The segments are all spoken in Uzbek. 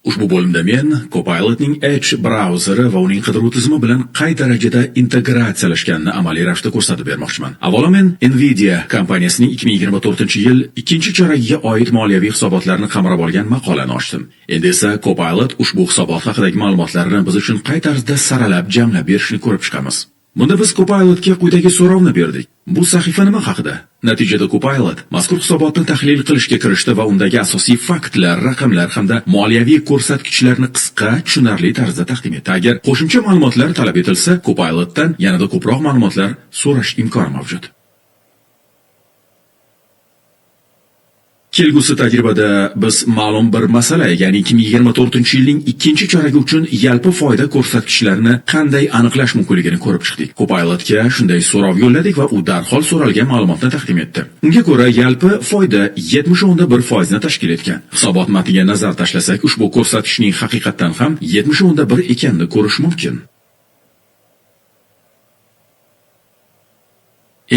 Ushbu bo'limda men Copilot'ning Edge brauzeri va uning qidiruv tizimi bilan qay darajada integratsiyalashganini amaliy ravishda ko'rsatib bermoqchiman. Avvalo men Nvidia kompaniyasining 2024-yil ikkinchi choragiga oid moliyaviy hisobotlarni qamrab olgan maqolani ochdim. Endi esa Copilot ushbu hisobot haqidagi ma'lumotlarni biz uchun qay tarzda saralab jamlab berishni ko'rib chiqamiz. Bunda biz Copilot'ga quyidagi so'rovni berdik. Bu sahifa nima haqida? Natijada Copilot mazkur hisobotni tahlil qilishga kirishdi va undagi asosiy faktlar, raqamlar hamda moliyaviy ko'rsatkichlarni qisqa, tushunarli tarzda taqdim etdi. Agar qo'shimcha ma'lumotlar talab etilsa, Copilot'dan yanada ko'proq ma'lumotlar so'rash imkoni mavjud. Kelgusi tajribada biz ma'lum bir masala, ya'ni 2024-yilning ikkinchi choragi uchun yalpi foyda ko'rsatkichlarini qanday aniqlash mumkinligini ko'rib chiqdik. Copilot'ga shunday so'rov yo'lladik va u darhol so'ralgan ma'lumotni taqdim etdi. Unga ko'ra, yalpi foyda 70.1% ni tashkil etgan. Hisobot matniga nazar tashlasak, ushbu ko'rsatkichning haqiqatan ham 70.1 ekanini ko'rish mumkin.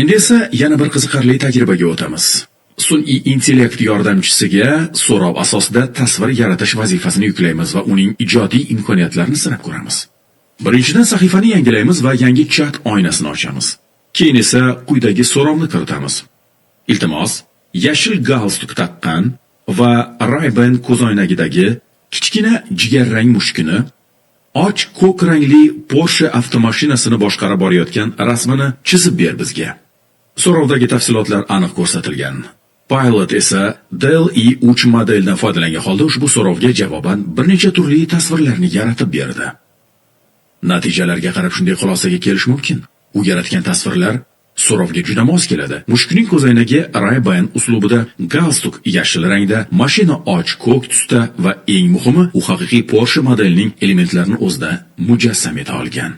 Endi esa yana bir qiziqarli tajribaga o'tamiz. Sun'iy intellekt yordamchisiga so'rov asosida tasvir yaratish vazifasini yuklaymiz va uning ijodiy imkoniyatlarini sinab ko'ramiz. Birinchidan sahifani yangilaymiz va yangi chat oynasini ochamiz. Keyin esa quyidagi so'rovni kiritamiz. Iltimos, yashil galstuk taqqan va Ray-Ban ko'zoynagidagi kichkina jigarrang mushukni och ko'k rangli Porsche avtomashinasini boshqarib borayotgan rasmini chizib ber bizga. So'rovdagi tafsilotlar aniq ko'rsatilgan. Pilot esa Dell i3 modelidan foydalangan holda ushbu so'rovga javoban bir necha turli tasvirlarni yaratib berdi. Natijalarga qarab shunday xulosaga kelish mumkin. U yaratgan tasvirlar so'rovga juda mos keladi. Mushukning ko'zoynagi Ray-Ban uslubida, galstuk yashil rangda, mashina och ko'k tusda va eng muhimi, u haqiqiy Porsche modelining elementlarini o'zida mujassam eta olgan.